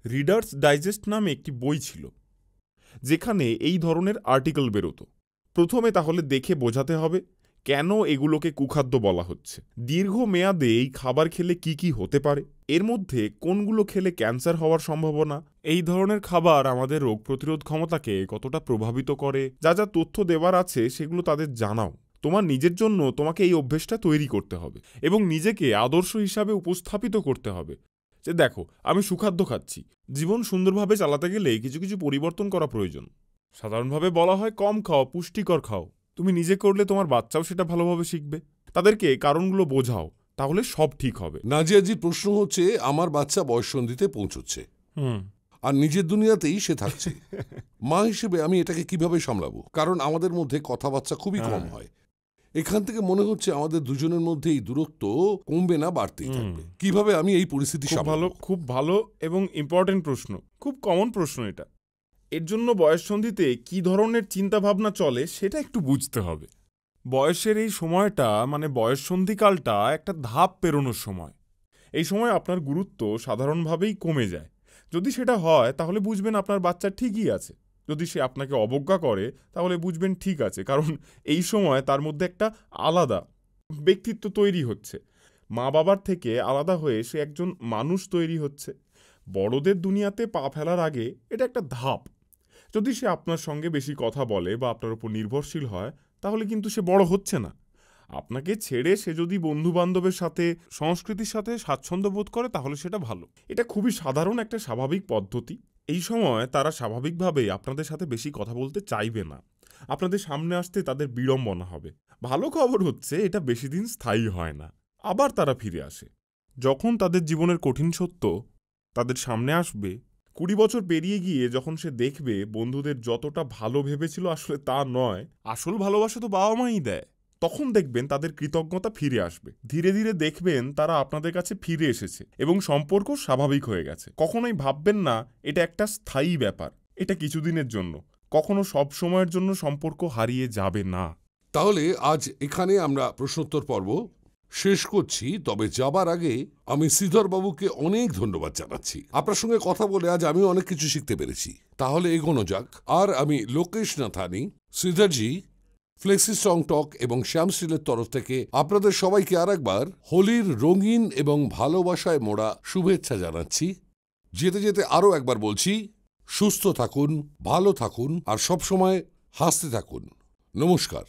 রিডার্স ডাইজেস্ট নামে একটি বই ছিল, যেখানে এই ধরনের আর্টিকেল বেরোতো। প্রথমে তাহলে দেখে বোঝাতে হবে কেন এগুলোকে কুখাদ্য বলা হচ্ছে, দীর্ঘমেয়াদে এই খাবার খেলে কি কি হতে পারে, এর মধ্যে কোনগুলো খেলে ক্যান্সার হওয়ার সম্ভাবনা, এই ধরনের খাবার আমাদের রোগ প্রতিরোধ ক্ষমতাকে কতটা প্রভাবিত করে, যা যা তথ্য দেওয়ার আছে সেগুলো তাদের জানাও। তোমার নিজের জন্য তোমাকে এই অভ্যেসটা তৈরি করতে হবে এবং নিজেকে আদর্শ হিসাবে উপস্থাপিত করতে হবে যে দেখো, আমি সুখাদ্য খাচ্ছি। জীবন সুন্দরভাবে চালাতে গেলে কিছু কিছু পরিবর্তন করা প্রয়োজন। সাধারণভাবে বলা হয় কম খাও, পুষ্টিকর খাও। তুমি নিজে করলে তোমার বাচ্চাও সেটা ভালোভাবে শিখবে। তাদেরকে কারণগুলো বোঝাও, তাহলে সব ঠিক হবে। নাজিয়াজির প্রশ্ন হচ্ছে, আমার বাচ্চা বয়ঃসন্ধিতে পৌঁছচ্ছে আর নিজের দুনিয়াতেই সে থাকছে। মা হিসেবে আমি এটাকে কিভাবে সামলাবো? কারণ আমাদের মধ্যে কথাবার্তা খুবই কম হয়। এখান থেকে মনে হচ্ছে আমাদের দুজনের মধ্যে এই দূরত্ব কমবে না, বাড়তেই থাকবে। কিভাবে আমি এই পরিস্থিতি সামলাবো? খুব ভালো এবং ইম্পর্টেন্ট প্রশ্ন, খুব কমন প্রশ্ন এটা। এর জন্য বয়ঃসন্ধিতে কি ধরনের চিন্তাভাবনা চলে সেটা একটু বুঝতে হবে। বয়সের এই সময়টা মানে বয়ঃসন্ধিকালটা একটা ধাপ পেরোনোর সময়। এই সময় আপনার গুরুত্ব সাধারণভাবেই কমে যায়। যদি সেটা হয় তাহলে বুঝবেন আপনার বাচ্চা ঠিকই আছে। যদি সে আপনাকে অবজ্ঞা করে তাহলে বুঝবেন ঠিক আছে, কারণ এই সময় তার মধ্যে একটা আলাদা ব্যক্তিত্ব তৈরি হচ্ছে। মা বাবার থেকে আলাদা হয়ে সে একজন মানুষ তৈরি হচ্ছে। বড়দের দুনিয়াতে পা ফেলার আগে এটা একটা ধাপ। যদি সে আপনার সঙ্গে বেশি কথা বলে বা আপনার উপর নির্ভরশীল হয় তাহলে কিন্তু সে বড় হচ্ছে না। আপনাকে ছেড়ে সে যদি বন্ধুবান্ধবের সাথে, সংস্কৃতির সাথে স্বাচ্ছন্দ্য বোধ করে তাহলে সেটা ভালো। এটা খুবই সাধারণ একটা স্বাভাবিক পদ্ধতি। এই সময় তারা স্বাভাবিকভাবেই আপনাদের সাথে বেশি কথা বলতে চাইবে না। আপনাদের সামনে আসতে তাদের বিড়ম্বনা হবে। ভালো খবর হচ্ছে এটা বেশি দিন স্থায়ী হয় না, আবার তারা ফিরে আসে। যখন তাদের জীবনের কঠিন সত্য তাদের সামনে আসবে, 20 বছর পেরিয়ে গিয়ে যখন সে দেখবে বন্ধুদের যতটা ভালো ভেবেছিল আসলে তা নয়, আসল ভালোবাসা তো বাবা মাই দেয়, তখন দেখবেন তাদের কৃতজ্ঞতা ফিরে আসবে। ধীরে ধীরে দেখবেন তারা আপনাদের কাছে ফিরে এসেছে এবং সম্পর্ক স্বাভাবিক হয়ে গেছে। কখনোই ভাববেন না এটা একটা স্থায়ী ব্যাপার, এটা কিছুদিনের জন্য। কখনো সব সময়ের জন্য সম্পর্ক হারিয়ে যাবে না। তাহলে আজ এখানে আমরা প্রশ্নোত্তর পর্ব শেষ করছি। তবে যাবার আগে আমি শ্রীধর বাবুকে অনেক ধন্যবাদ জানাচ্ছি। আপনার সঙ্গে কথা বলে আজ আমি অনেক কিছু শিখতে পেরেছি। তাহলে এগোনো যাক। আর আমি লোকেশ নাথানি, শ্রীধরজি, ফ্লেক্সি স্ট্রং টক এবং শ্যাম স্টিলের তরফ থেকে আপনাদের সবাইকে আরেকবার হোলির রঙিন এবং ভালোবাসায় মোড়া শুভেচ্ছা জানাচ্ছি। যেতে যেতে আরও একবার বলছি, সুস্থ থাকুন, ভালো থাকুন আর সবসময় হাসতে থাকুন। নমস্কার।